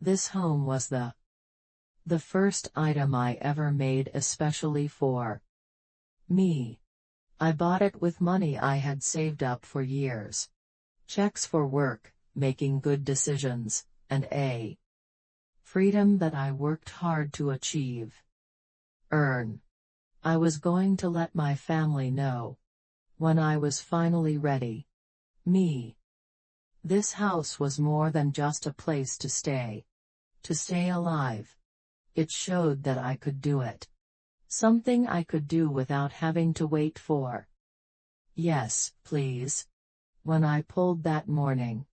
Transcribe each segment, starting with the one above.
This home was the first item I ever made especially for me. I bought it with money I had saved up for years. Checks for work, making good decisions, and a freedom that I worked hard to achieve. Earn. I was going to let my family know when I was finally ready. Me. This house was more than just a place to stay. To stay alive. It showed that I could do it. Something I could do without having to wait for yes, please. When I pulled that morning,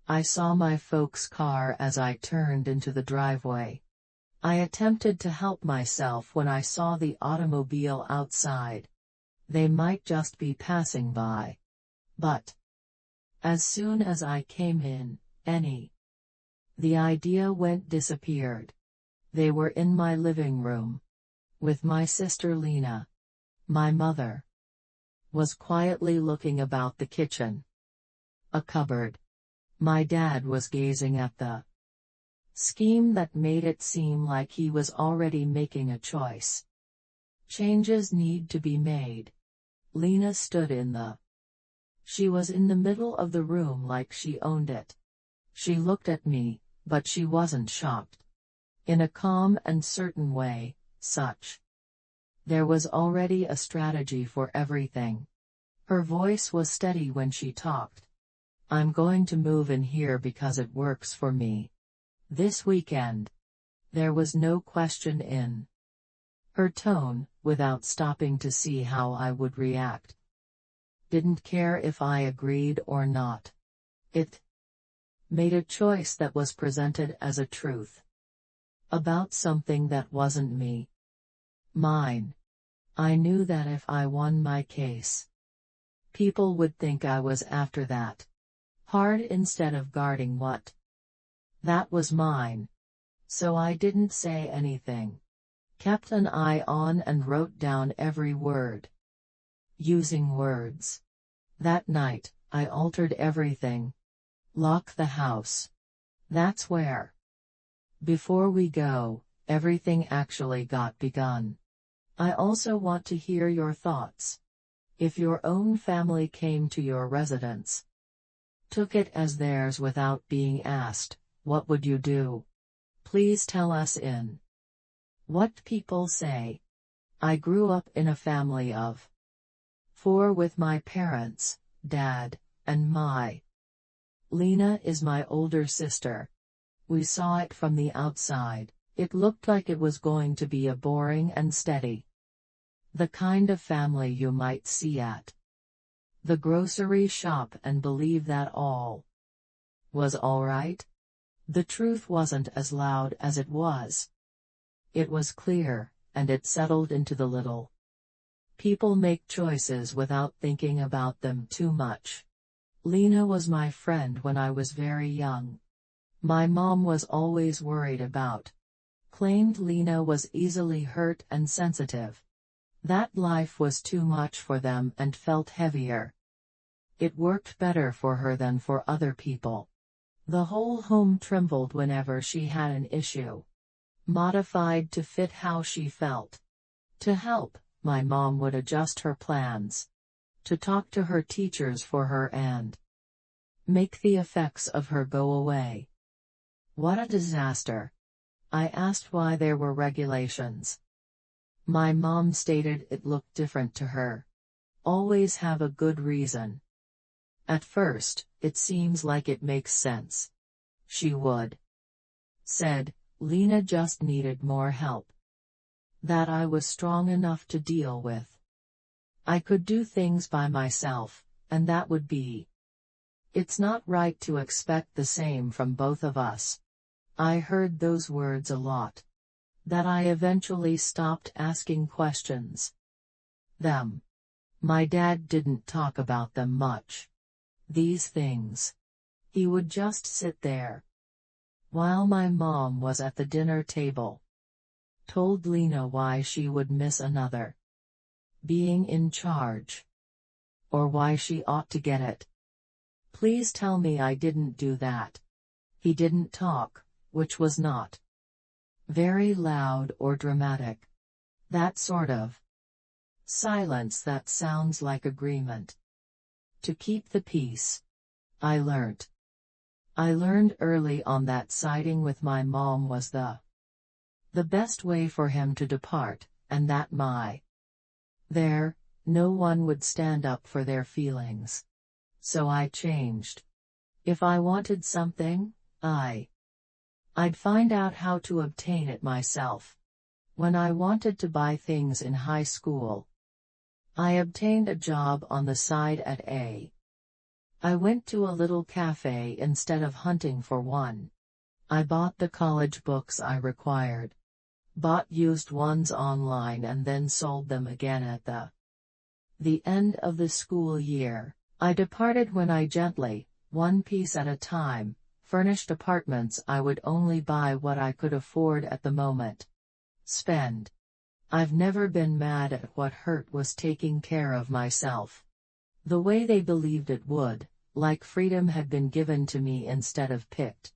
I saw my folks' car as I turned into the driveway. I attempted to help myself when I saw the automobile outside. They might just be passing by. But as soon as I came in, the idea disappeared. They were in my living room. With my sister Lena. My mother was quietly looking about the kitchen. A cupboard. My dad was gazing at the scheme that made it seem like he was already making a choice. Changes need to be made. Lena stood She was in the middle of the room like she owned it. She looked at me, but she wasn't shocked. In a calm and certain way, there was already a strategy for everything. Her voice was steady when she talked. I'm going to move in here because it works for me. This weekend. There was no question in her tone, without stopping to see how I would react. Didn't care if I agreed or not. It made a choice that was presented as a truth. About something that wasn't mine. I knew that if I won my case, people would think I was after that hard instead of guarding what that was mine. So I didn't say anything. Kept an eye on and wrote down every word. Using words. That night, I altered everything. Lock the house. That's where. Before we go, everything actually got begun. I also want to hear your thoughts. If your own family came to your residence, took it as theirs without being asked, what would you do? Please tell us in what people say. I grew up in a family of 4 with my parents, dad, and my Lena is my older sister. We saw it from the outside. It looked like it was going to be a boring and steady. The kind of family you might see at the grocery shop and believe that all was alright. The truth wasn't as loud as it was. It was clear, and it settled into the little. People make choices without thinking about them too much. Lena was my friend when I was very young. My mom was always worried about. Claimed Lena was easily hurt and sensitive. That life was too much for them and felt heavier. It worked better for her than for other people. The whole home trembled whenever she had an issue. Modified to fit how she felt. To help, my mom would adjust her plans. To talk to her teachers for her and make the effects of her go away. What a disaster. I asked why there were regulations. My mom stated it looked different to her. Always have a good reason. At first, it seems like it makes sense. She said, Lena just needed more help. That I was strong enough to deal with. I could do things by myself, and that would be. It's not right to expect the same from both of us. I heard those words a lot. That I eventually stopped asking questions. My dad didn't talk about them much. These things. He would just sit there. While my mom was at the dinner table. Told Lena why she would miss another. Being in charge. Or why she ought to get it. Please tell me I didn't do that. He didn't talk, which was not very loud or dramatic. That sort of silence that sounds like agreement. To keep the peace. I learned early on that siding with my mom was the best way for him to depart, and that no one would stand up for their feelings. So I changed. If I wanted something, I'd find out how to obtain it myself. When I wanted to buy things in high school, I obtained a job on the side at I went to a little cafe instead of hunting for one. I bought the college books I required, bought used ones online and then sold them again at the end of the school year. I departed when I gently, one piece at a time, furnished apartments. I would only buy what I could afford at the moment. Spend. I've never been mad at what hurt was taking care of myself. The way they believed it would, like freedom had been given to me instead of picked.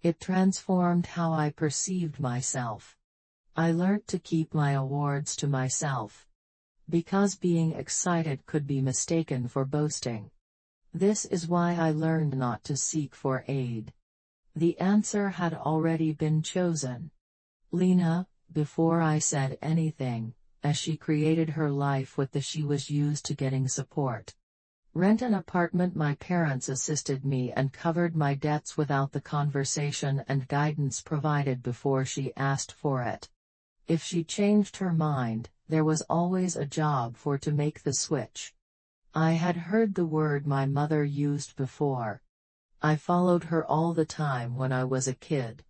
It transformed how I perceived myself. I learnt to keep my awards to myself. Because being excited could be mistaken for boasting. This is why I learned not to seek for aid. The answer had already been chosen. Lena, before I said anything, as she created her life with she was used to getting support. Rent an apartment. My parents assisted me and covered my debts without the conversation and guidance provided before she asked for it. If she changed her mind, there was always a job for to make the switch. I had heard the word my mother used before. I followed her all the time when I was a kid.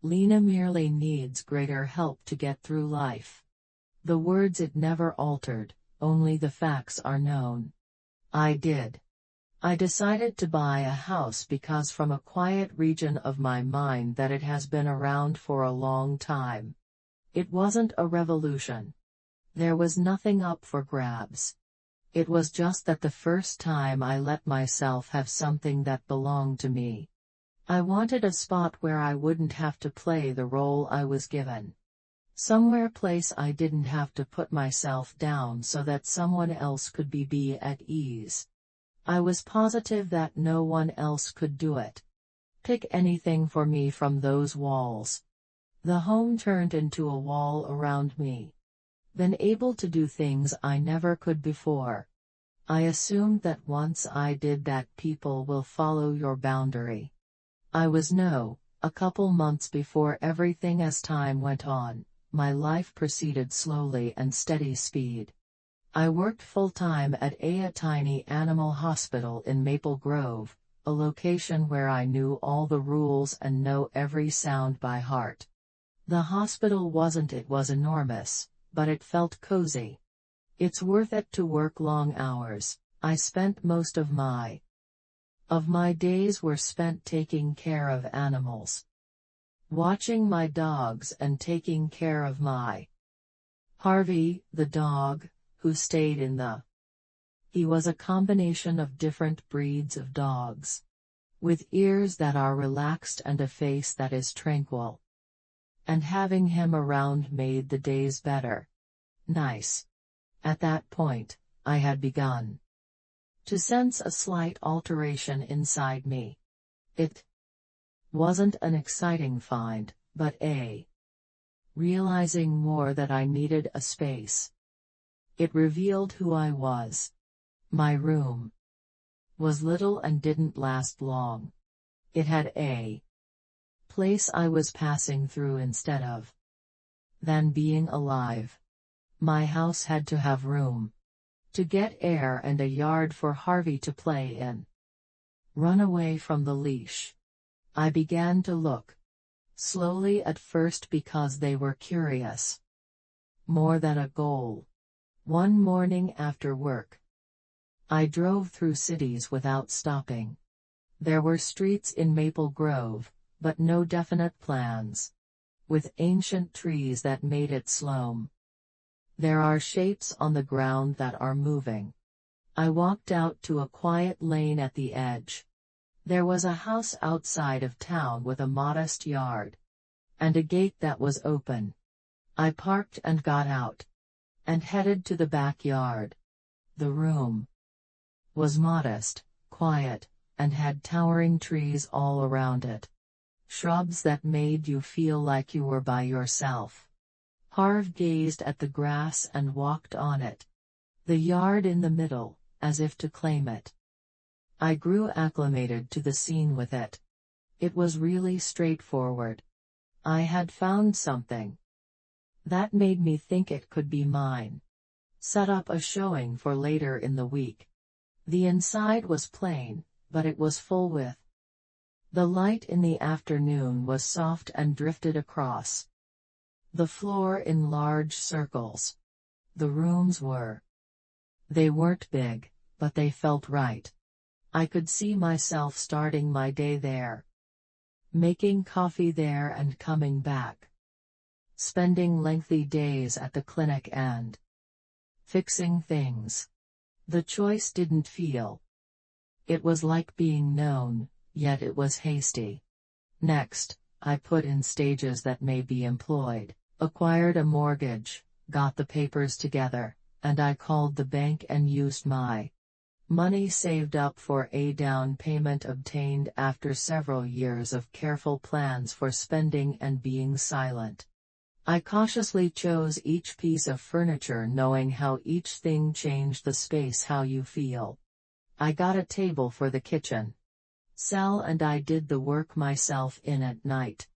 Lena merely needs greater help to get through life. The words it never altered, only the facts are known. I did. I decided to buy a house because from a quiet region of my mind that it has been around for a long time. It wasn't a revolution. There was nothing up for grabs. It was just that the first time I let myself have something that belonged to me. I wanted a spot where I wouldn't have to play the role I was given. Somewhere place I didn't have to put myself down so that someone else could be at ease. I was positive that no one else could do it. Pick anything for me from those walls. The home turned into a wall around me. Been able to do things I never could before. I assumed that once I did that people will follow your boundary. I was a couple months before everything. As time went on, my life proceeded slowly and steady speed. I worked full-time at a tiny animal hospital in Maple Grove, a location where I knew all the rules and know every sound by heart. The hospital it was enormous, but it felt cozy. It's worth it to work long hours. I spent most of my days were spent taking care of animals. Watching my dogs and taking care of my Harvey, the dog, who stayed in He was a combination of different breeds of dogs. With ears that are relaxed and a face that is tranquil. And having him around made the days better. Nice. At that point, I had begun to sense a slight alteration inside me. It wasn't an exciting find, but realizing more that I needed a space. It revealed who I was. My room was little and didn't last long. It had a place I was passing through instead of than being alive. My house had to have room to get air and a yard for Harvey to play in. Run away from the leash. I began to look. Slowly at first because they were curious. More than a goal. One morning after work, I drove through cities without stopping. There were streets in Maple Grove, but no definite plans. With ancient trees that made it slow. There are shapes on the ground that are moving. I walked out to a quiet lane at the edge. There was a house outside of town with a modest yard. And a gate that was open. I parked and got out. And headed to the backyard. The room was modest, quiet, and had towering trees all around it. Shrubs that made you feel like you were by yourself. Harv gazed at the grass and walked on it. The yard in the middle, as if to claim it. I grew acclimated to the scene with it. It was really straightforward. I had found something that made me think it could be mine. Set up a showing for later in the week. The inside was plain, but it was full with. The light in the afternoon was soft and drifted across the floor in large circles. The rooms were. They weren't big, but they felt right. I could see myself starting my day there. Making coffee there and coming back. Spending lengthy days at the clinic and fixing things. The choice didn't feel. It was like being known, yet it was hasty. Next, I put in stages that may be employed, acquired a mortgage, got the papers together, and I called the bank and used my money saved up for a down payment obtained after several years of careful plans for spending and being silent. I cautiously chose each piece of furniture knowing how each thing changed the space how you feel. I got a table for the kitchen. Sal and I did the work myself in at night.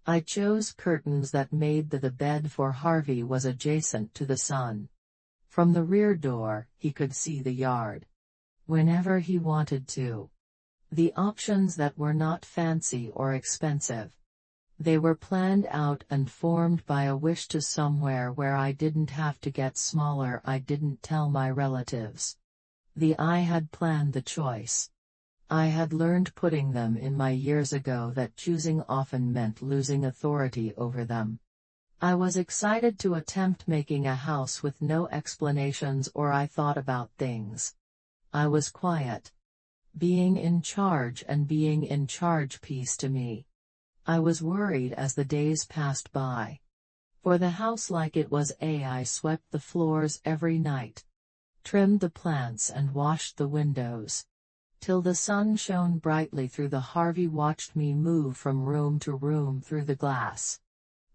I chose curtains that made the bed for Harvey was adjacent to the sun. From the rear door, he could see the yard. Whenever he wanted to. The options that were not fancy or expensive. They were planned out and formed by a wish to somewhere where I didn't have to get smaller. I didn't tell my relatives. I had planned the choice. I had learned putting them in my years ago that choosing often meant losing authority over them. I was excited to attempt making a house with no explanations or I thought about things. I was quiet. Being in charge and being in charge peace to me. I was worried as the days passed by. For the house like it was I swept the floors every night. Trimmed the plants and washed the windows. Till the sun shone brightly through the Harvey watched me move from room to room through the glass.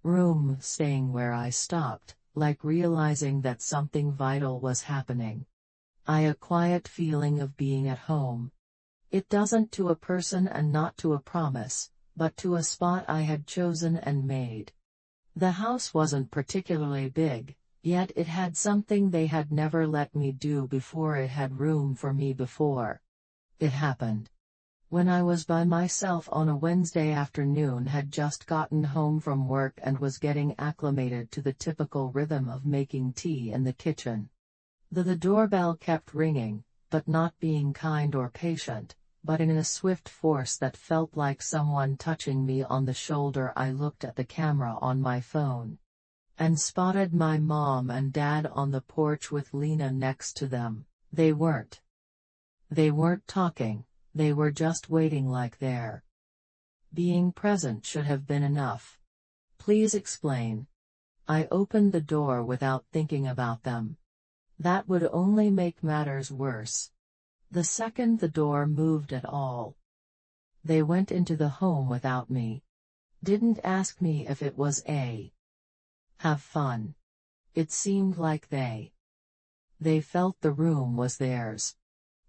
Room staying where I stopped, like realizing that something vital was happening. A quiet feeling of being at home. It doesn't to a person and not to a promise, but to a spot I had chosen and made. The house wasn't particularly big, yet it had something they had never let me do before. It had room for me before. It happened when I was by myself on a Wednesday afternoon, had just gotten home from work and was getting acclimated to the typical rhythm of making tea in the kitchen. The doorbell kept ringing, but not being kind or patient, but in a swift force that felt like someone touching me on the shoulder. I looked at the camera on my phone. And spotted my mom and dad on the porch with Lena next to them. They weren't talking, they were just waiting like their being present should have been enough. Please explain. I opened the door without thinking about them. That would only make matters worse. The second the door moved at all, they went into the home without me. Didn't ask me if it was have fun. It seemed like they felt the room was theirs.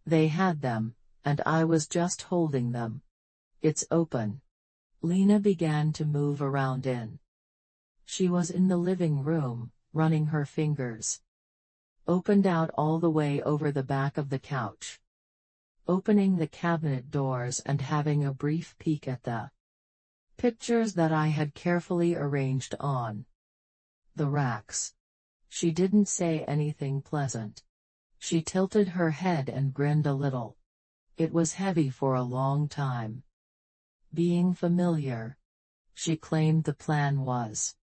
They had them, and I was just holding them. It's open. Lena began to move around in. She was in the living room, running her fingers. Opened out all the way over the back of the couch. Opening the cabinet doors and having a brief peek at the pictures that I had carefully arranged on the racks. She didn't say anything pleasant. She tilted her head and grinned a little. It was heavy for a long time. Being familiar. She claimed the plan was.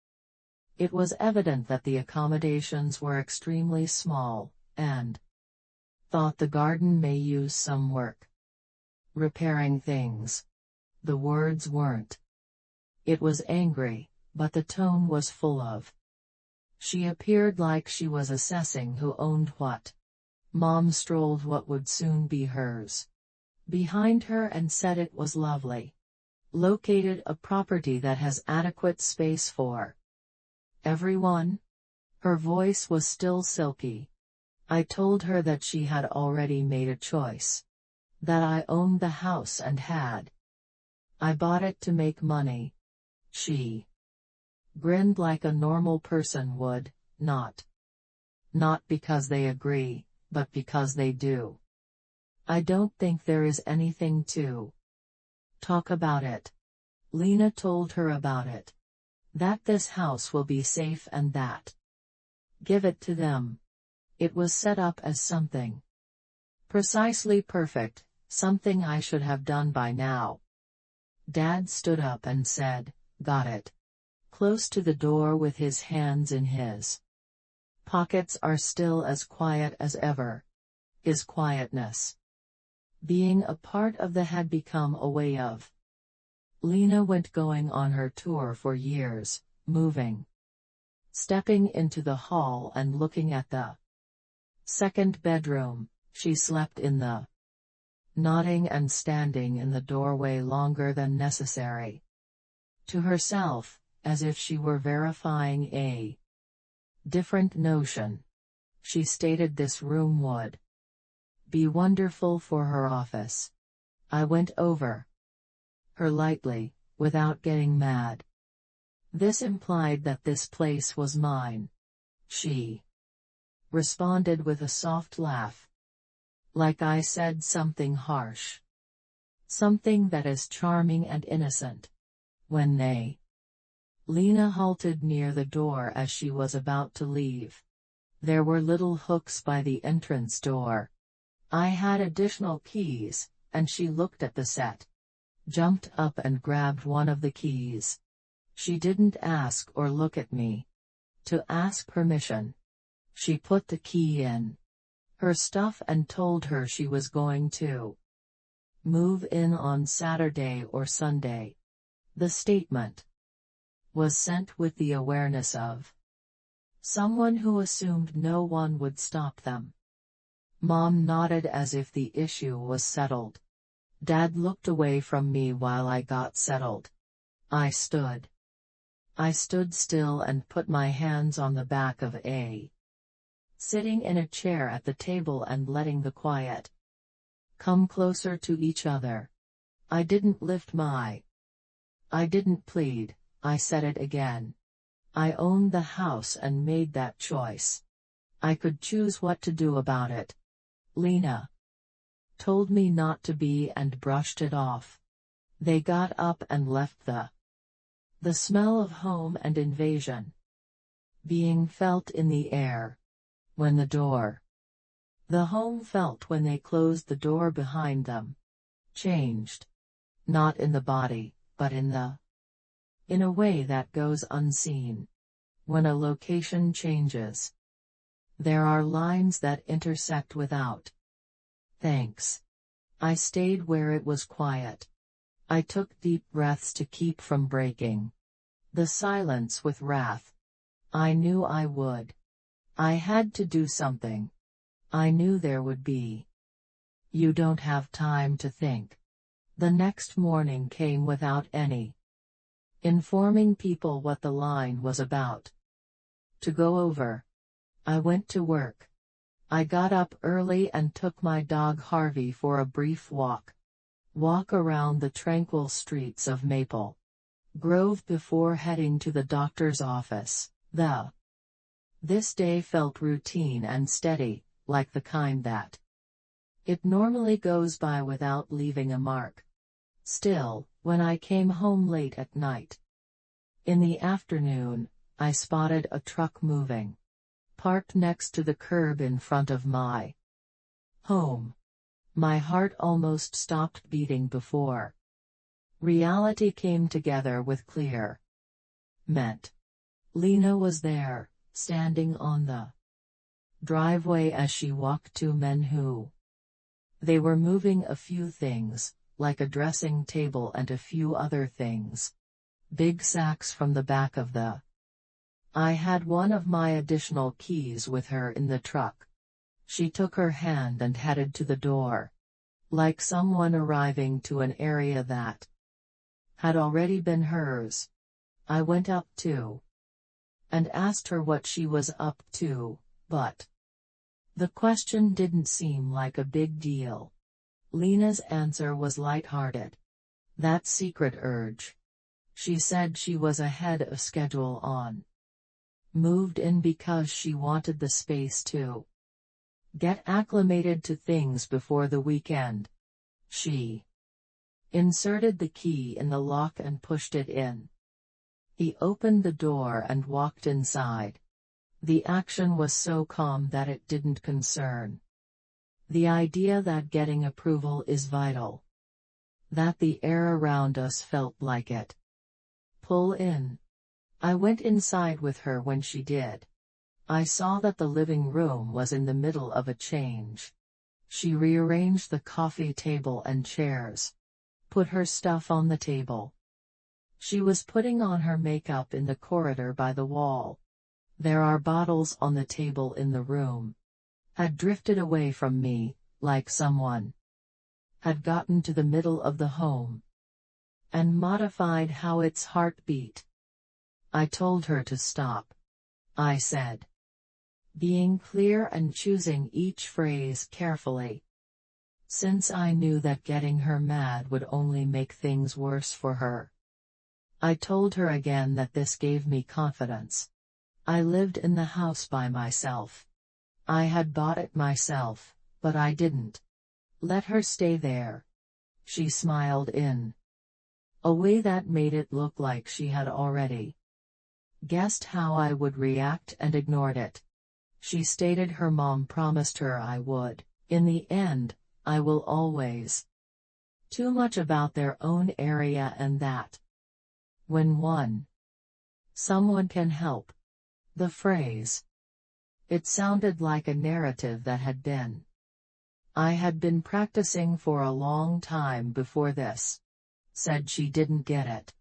It was evident that the accommodations were extremely small, and thought the garden may use some work. Repairing things. The words weren't. It was angry, but the tone was full of. She appeared like she was assessing who owned what. Mom strolled what would soon be hers behind her and said it was lovely. Located a property that has adequate space for everyone. Her voice was still silky. I told her that she had already made a choice. That I owned the house and had. I bought it to make money. She grinned like a normal person would, not because they agree, but because they do. I don't think there is anything to talk about it. Lena told her about it. That this house will be safe and that. Give it to them. It was set up as something precisely perfect, something I should have done by now. Dad stood up and said, "Got it." Close to the door with his hands in his pockets are still as quiet as ever. His quietness being a part of the had become a way of. Lena went going on her tour for years, moving. Stepping into the hall and looking at the second bedroom, she slept in the nodding and standing in the doorway longer than necessary. To herself, as if she were verifying a different notion. She stated this room would be wonderful for her office. I went over her lightly, without getting mad. This implied that this place was mine. She responded with a soft laugh. Like I said something harsh. Something that is charming and innocent. When they. Lena halted near the door as she was about to leave. There were little hooks by the entrance door. I had additional keys, and she looked at the set. Jumped up and grabbed one of the keys. She didn't ask or look at me to ask permission. She put the key in her stuff and told her she was going to move in on Saturday or Sunday. The statement was sent with the awareness of someone who assumed no one would stop them. Mom nodded as if the issue was settled. Dad looked away from me while I got settled. I stood still and put my hands on the back of a sitting in a chair at the table and letting the quiet come closer to each other. I didn't I didn't plead, I said it again. I owned the house and made that choice. I could choose what to do about it. Lena told me not to be and brushed it off. They got up and left the smell of home and invasion being felt in the air. When the home felt when they closed the door behind them. Changed. Not in the body, but in a way that goes unseen. When a location changes, there are lines that intersect without. Thanks. I stayed where it was quiet. I took deep breaths to keep from breaking the silence with wrath. I knew I would. I had to do something. I knew there would be. You don't have time to think. The next morning came without any informing people what the line was about. To go over. I went to work. I got up early and took my dog Harvey for a brief walk around the tranquil streets of Maple Grove before heading to the doctor's office. This day felt routine and steady, like the kind that it normally goes by without leaving a mark. Still, when I came home late at night, in the afternoon, I spotted a truck moving, parked next to the curb in front of my home. My heart almost stopped beating before reality came together with clear meant. Lena was there, standing on the driveway as she walked two men who they were moving a few things, like a dressing table and a few other things. Big sacks from the back of the. I had one of my additional keys with her in the truck. She took her hand and headed to the door. Like someone arriving to an area that had already been hers. I went up too. And asked her what she was up to, but the question didn't seem like a big deal. Lena's answer was lighthearted. That secret urge. She said she was ahead of schedule on. Moved in because she wanted the space to get acclimated to things before the weekend. She inserted the key in the lock and pushed it in. He opened the door and walked inside. The action was so calm that it didn't concern. The idea that getting approval is vital. That the air around us felt like it. Pull in. I went inside with her when she did. I saw that the living room was in the middle of a change. She rearranged the coffee table and chairs. Put her stuff on the table. She was putting on her makeup in the corridor by the wall. There are bottles on the table in the room. Had drifted away from me, like someone had gotten to the middle of the home and modified how its heart beat. I told her to stop. I said, being clear and choosing each phrase carefully. Since I knew that getting her mad would only make things worse for her. I told her again that this gave me confidence. I lived in the house by myself. I had bought it myself, but I didn't let her stay there. She smiled in a way that made it look like she had already guessed how I would react and ignored it. She stated her mom promised her I would. In the end, I will always. Too much about their own area and that. When someone can help. The phrase. It sounded like a narrative that I had been practicing for a long time before this. Said she didn't get it.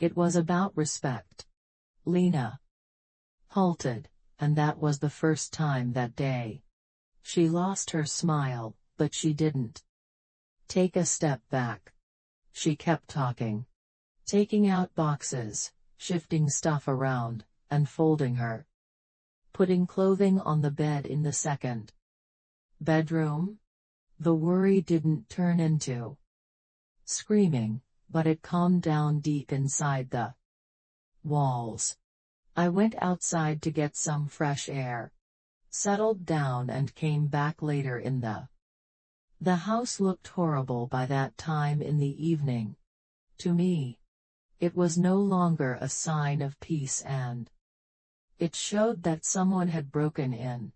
It was about respect. Lena halted, and that was the first time that day. She lost her smile, but she didn't take a step back. She kept talking. Taking out boxes, shifting stuff around, and folding her. Putting clothing on the bed in the second bedroom. The worry didn't turn into screaming, but it calmed down deep inside the walls. I went outside to get some fresh air. Settled down and came back later in the house looked horrible by that time in the evening. To me, it was no longer a sign of peace and it showed that someone had broken in.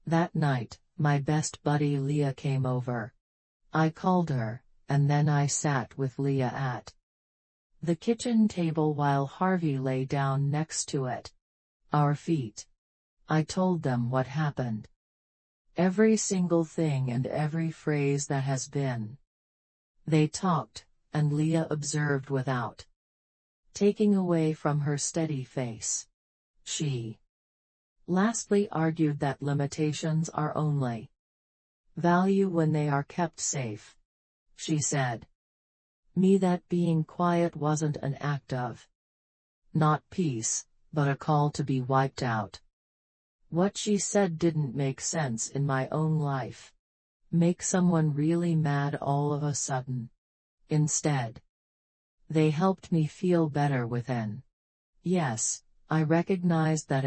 That night, my best buddy Leah came over. I called her, and then I sat with Leah at the kitchen table while Harvey lay down next to it. Our feet. I told them what happened. Every single thing and every phrase that has been. They talked, and Leah observed without taking away from her steady face. She lastly argued that limitations are only value when they are kept safe. She said me that being quiet wasn't an act of not peace, but a call to be wiped out. What she said didn't make sense in my own life. Make someone really mad all of a sudden. Instead, they helped me feel better within. Yes, I recognized that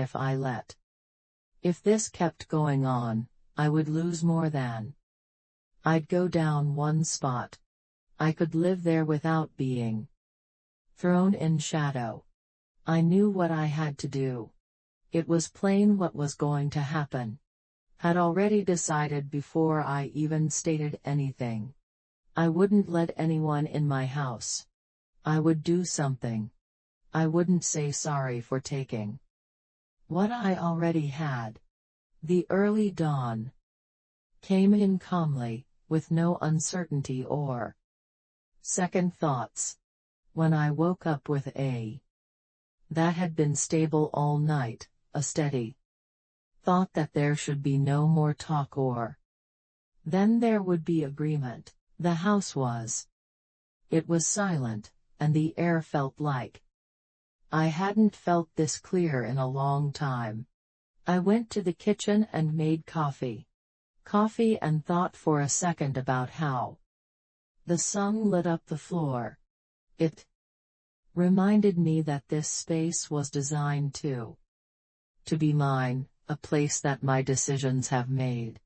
if this kept going on, I would lose more than. I'd go down one spot. I could live there without being thrown in shadow. I knew what I had to do. It was plain what was going to happen. Had already decided before I even stated anything. I wouldn't let anyone in my house. I would do something. I wouldn't say sorry for taking what I already had. The early dawn came in calmly, with no uncertainty or Second thoughts. When I woke up with a that had been stable all night, a steady thought that there should be no more talk or then there would be agreement. The house was. It was silent, and the air felt like I hadn't felt this clear in a long time. I went to the kitchen and made coffee. And thought for a second about how the sun lit up the floor. It reminded me that this space was designed to be mine, a place that my decisions have made,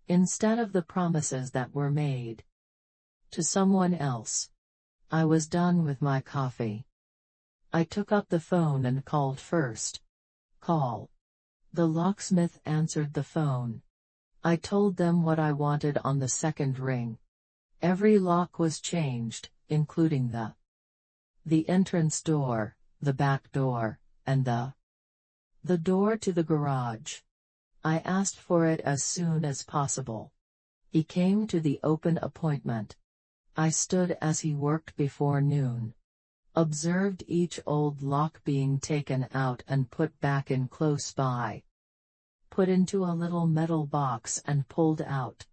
instead of the promises that were made to someone else. I was done with my coffee. I took up the phone and called first. Call. The locksmith answered the phone. I told them what I wanted on the second ring. Every lock was changed, including the entrance door, the back door, and the door to the garage. I asked for it as soon as possible. He came to the open appointment. I stood as he worked before noon. Observed each old lock being taken out and put back in close by. Put into a little metal box and pulled out.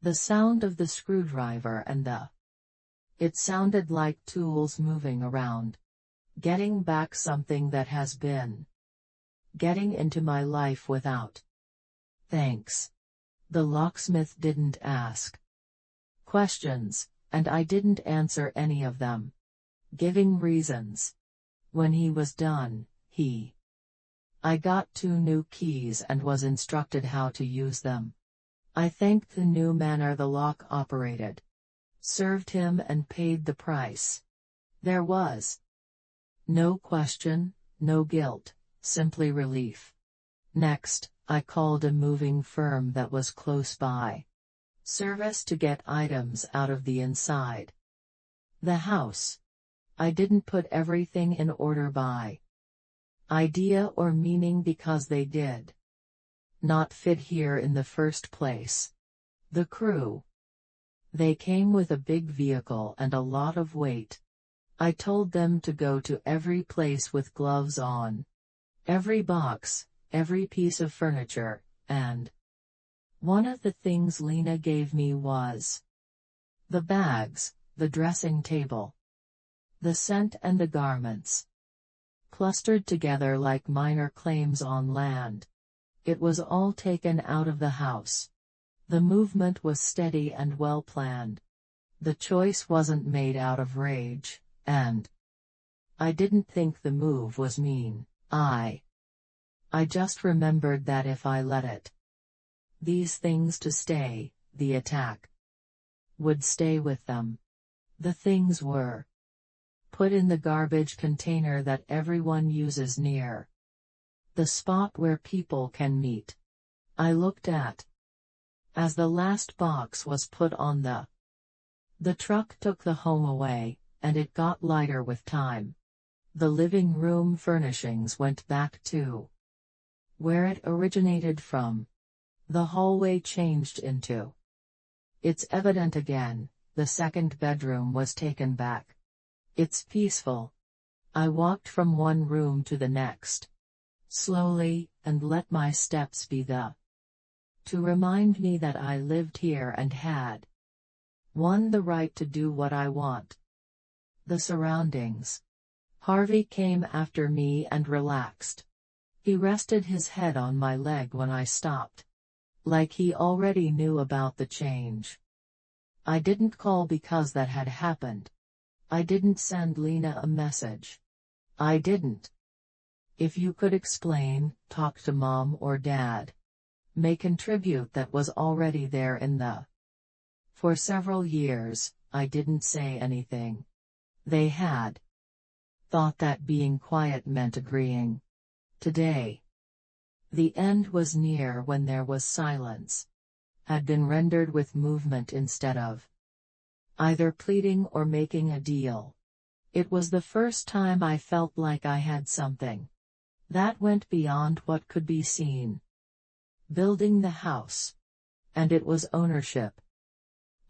The sound of the screwdriver and it sounded like tools moving around. Getting back something that has been getting into my life without thanks. The locksmith didn't ask questions, and I didn't answer any of them, giving reasons. When he was done, I got 2 new keys and was instructed how to use them. I thanked the new manner the lock operated, served him and paid the price. There was no question, no guilt, simply relief. Next, I called a moving firm that was close by. Service to get items out of the inside the house. I didn't put everything in order by idea or meaning because they did not fit here in the first place. The crew. They came with a big vehicle and a lot of weight. I told them to go to every place with gloves on. Every box, every piece of furniture, and one of the things Lena gave me was the bags, the dressing table, the scent and the garments. Clustered together like minor claims on land. It was all taken out of the house. The movement was steady and well planned. The choice wasn't made out of rage, and I didn't think the move was mean. I just remembered that if I let these things to stay, the attack would stay with them. The things were put in the garbage container that everyone uses near the spot where people can meet. I looked at as the last box was put on the truck took the home away, and it got lighter with time. The living room furnishings went back to where it originated from. The hallway changed into it's evident again, the second bedroom was taken back. It's peaceful. I walked from one room to the next, slowly, and let my steps be to remind me that I lived here and had won the right to do what I want. The surroundings. Harvey came after me and relaxed. He rested his head on my leg when I stopped, like he already knew about the change. I didn't call because that had happened. I didn't send Lena a message. I didn't. If you could explain, talk to Mom or Dad. May contribute that was already there in the. For several years, I didn't say anything. They had thought that being quiet meant agreeing. Today, the end was near when there was silence. Had been rendered with movement instead of either pleading or making a deal. It was the first time I felt like I had something that went beyond what could be seen. Building the house. And it was ownership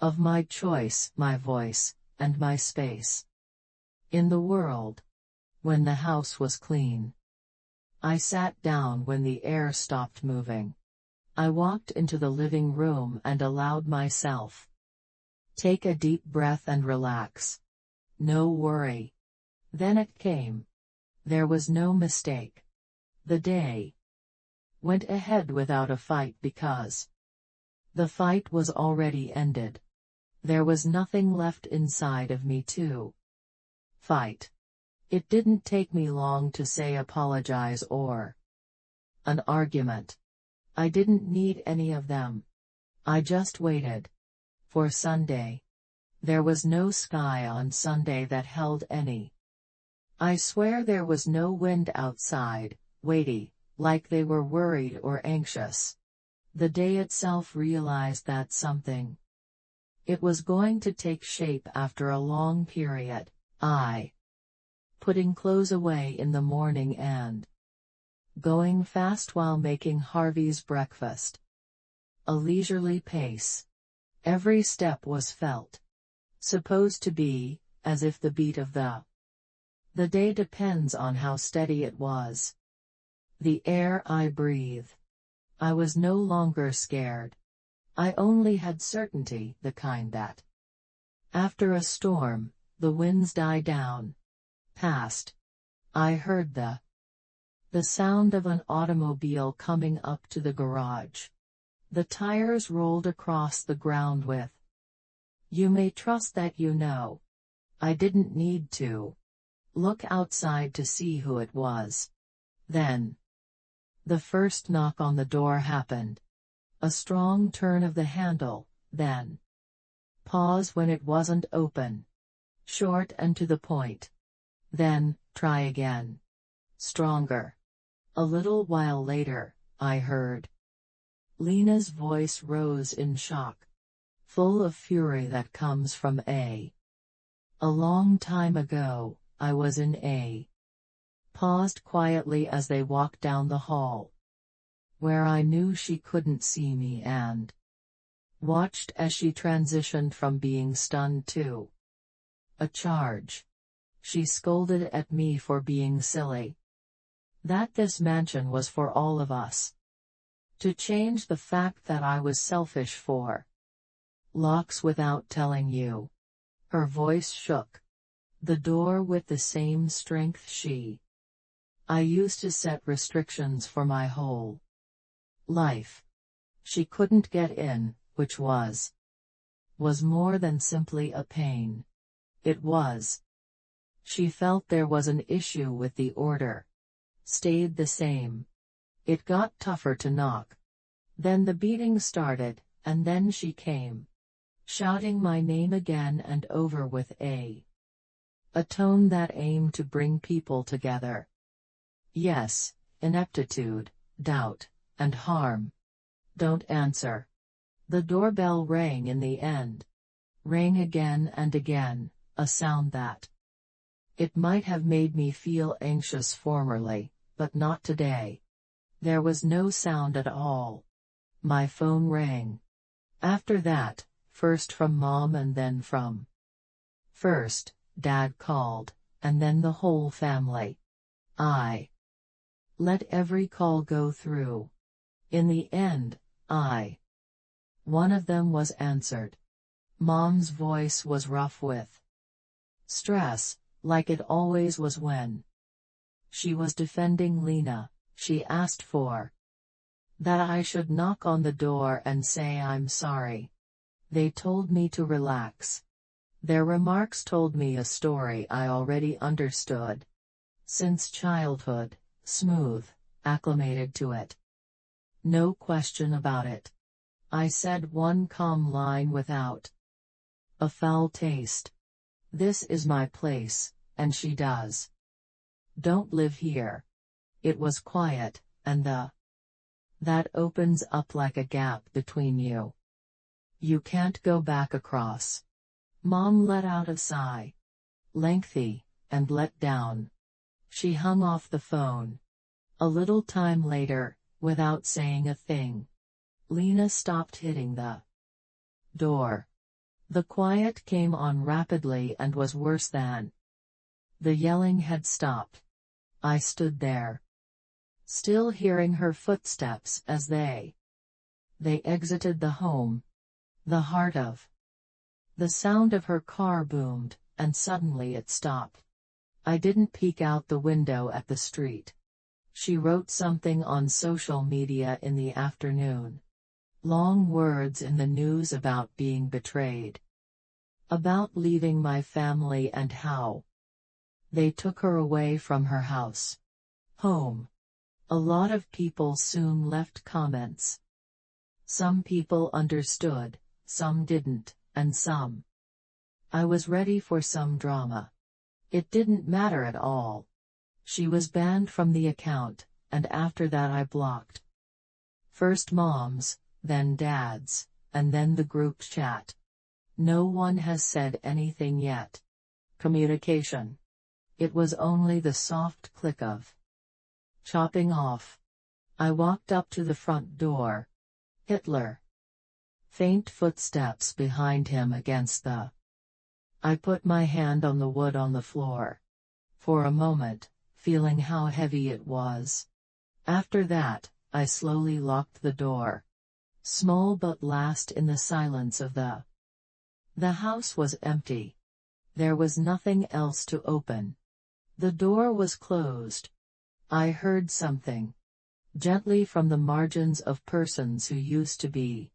of my choice, my voice, and my space in the world. When the house was clean, I sat down when the air stopped moving. I walked into the living room and allowed myself take a deep breath and relax. No worry. Then it came. There was no mistake. The day went ahead without a fight because the fight was already ended. There was nothing left inside of me to fight. It didn't take me long to say apologize or an argument. I didn't need any of them. I just waited for Sunday. There was no sky on Sunday that held any. I swear there was no wind outside, weighty, like they were worried or anxious. The day itself realized that something. It was going to take shape after a long period. Putting clothes away in the morning and going fast while making Harvey's breakfast. A leisurely pace. Every step was felt. Supposed to be, as if the beat of the day depends on how steady it was. The air I breathe. I was no longer scared. I only had certainty, the kind that, after a storm, the winds die down. Past. I heard the sound of an automobile coming up to the garage. The tires rolled across the ground with. You may trust that you know. I didn't need to look outside to see who it was. Then the first knock on the door happened. A strong turn of the handle, then pause when it wasn't open. Short and to the point. Then, try again. Stronger. A little while later, I heard Lena's voice rose in shock. Full of fury that comes from a long time ago, I was in a. Paused quietly as they walked down the hall. Where I knew she couldn't see me and watched as she transitioned from being stunned to a charge. She scolded at me for being silly. That this mansion was for all of us. To change the fact that I was selfish for locks without telling you. Her voice shook. The door with the same strength I used to set restrictions for my whole life. She couldn't get in, which was more than simply a pain. It was. She felt there was an issue with the order. Stayed the same. It got tougher to knock. Then the beating started, and then she came. Shouting my name again and over with a tone that aimed to bring people together. Yes, ineptitude, doubt, and harm. Don't answer. The doorbell rang in the end. Rang again and again, a sound that. It might have made me feel anxious formerly, but not today. There was no sound at all. My phone rang. After that, first from Mom and then from. First, Dad called, and then the whole family. I let every call go through. In the end, one of them was answered. Mom's voice was rough with stress, like it always was when she was defending Lena. She asked for that I should knock on the door and say I'm sorry. They told me to relax. Their remarks told me a story I already understood. Since childhood, smooth, acclimated to it. No question about it. I said one calm line without a foul taste. This is my place, and she does. Don't live here. It was quiet, and that opens up like a gap between you. You can't go back across. Mom let out a sigh. Lengthy, and let down. She hung off the phone. A little time later, without saying a thing, Lena stopped hitting the door. The quiet came on rapidly and was worse than. The yelling had stopped. I stood there, still hearing her footsteps as they exited the home. The heart of. The sound of her car boomed, and suddenly it stopped. I didn't peek out the window at the street. She wrote something on social media in the afternoon. Long words in the news about being betrayed. About leaving my family and how they took her away from her house. Home. A lot of people soon left comments. Some people understood, some didn't, and some. I was ready for some drama. It didn't matter at all. She was banned from the account, and after that I blocked. First moms, then dads, and then the group chat. No one has said anything yet. Communication. It was only the soft click of chopping off. I walked up to the front door. Hitler. Faint footsteps behind him against the. I put my hand on the wood on the floor. For a moment, feeling how heavy it was. After that, I slowly locked the door. Small but last in the silence of the. The house was empty. There was nothing else to open. The door was closed. I heard something. Gently from the margins of persons who used to be.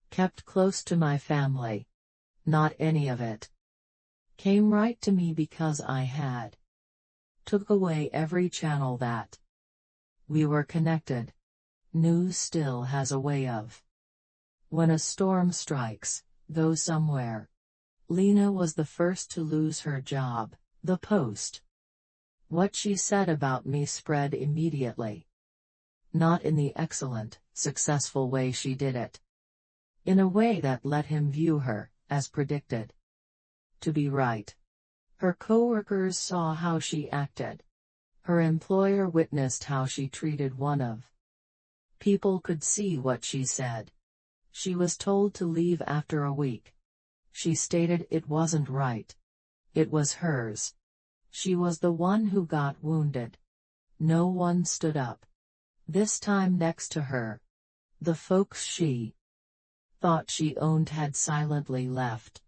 Kept close to my family. Not any of it. Came right to me because I had. Took away every channel that. We were connected. News still has a way of. When a storm strikes, go somewhere. Lena was the first to lose her job, the Post. What she said about me spread immediately. Not in the excellent, successful way she did it. In a way that let him view her, as predicted, to be right. Her coworkers saw how she acted. Her employer witnessed how she treated one of. People could see what she said. She was told to leave after a week. She stated it wasn't right. It was hers. She was the one who got wounded. No one stood up. This time next to her. The folks she thought she owned had silently left.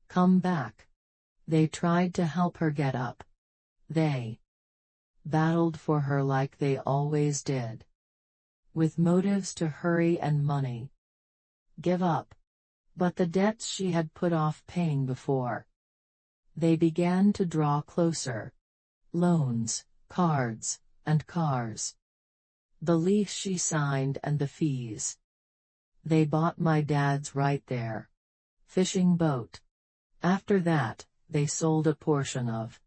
Come back. They tried to help her get up. They battled for her like they always did. With motives to hurry and money. Give up. But the debts she had put off paying before. They began to draw closer. Loans, cards, and cars. The lease she signed and the fees. They bought my dad's right there. Fishing boat. After that, they sold a portion of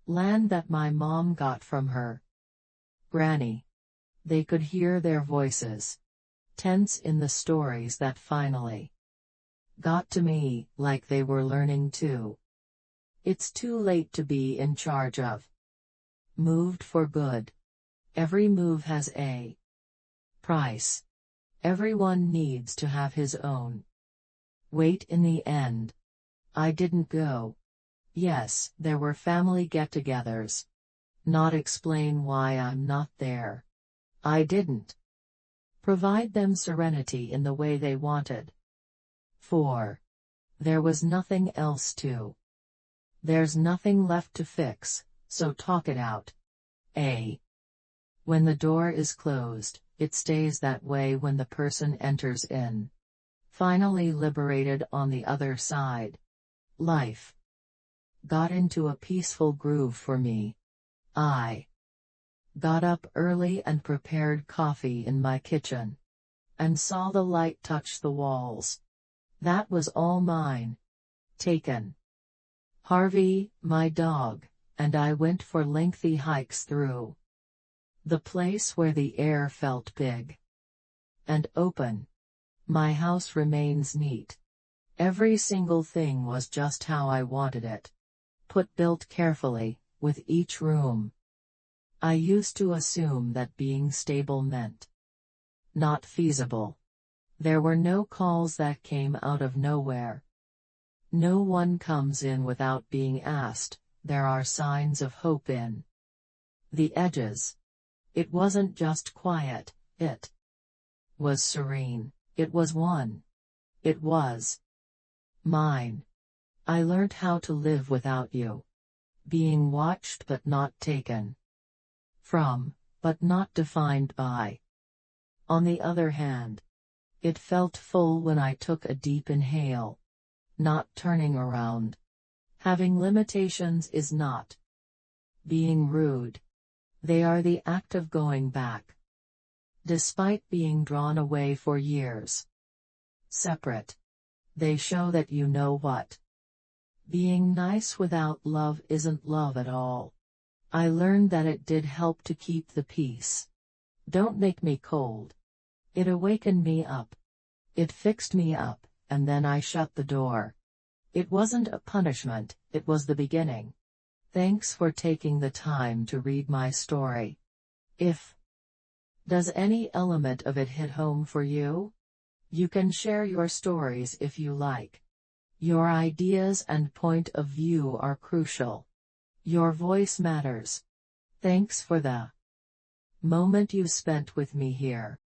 land that my mom got from her granny. They could hear their voices. Tense in the stories that finally got to me, like they were learning too. It's too late to be in charge of. Moved for good. Every move has a price. Everyone needs to have his own weight in the end. I didn't go. Yes, there were family get-togethers. Not explain why I'm not there. I didn't provide them serenity in the way they wanted. 4. There was nothing else to. There's nothing left to fix, so talk it out. A. When the door is closed, it stays that way when the person enters in. Finally liberated on the other side. Life got into a peaceful groove for me. I got up early and prepared coffee in my kitchen. And saw the light touch the walls. That was all mine. Taken. Harvey, my dog, and I went for lengthy hikes through the place where the air felt big and open. My house remains neat. Every single thing was just how I wanted it. Built carefully, with each room. I used to assume that being stable meant not feasible. There were no calls that came out of nowhere. No one comes in without being asked. There are signs of hope in the edges. It wasn't just quiet, it was serene. It was one. It was mine. I learned how to live without you. Being watched but not taken from, but not defined by. On the other hand, it felt full when I took a deep inhale. Not turning around. Having limitations is not being rude. They are the act of going back. Despite being drawn away for years. Separate. They show that you know what being nice without love isn't love at all. I learned that it did help to keep the peace. Don't make me cold. It awakened me up. It fixed me up, and then I shut the door. It wasn't a punishment, it was the beginning. Thanks for taking the time to read my story. Does any element of it hit home for you? You can share your stories if you like. Your ideas and point of view are crucial. Your voice matters. Thanks for the moment you spent with me here.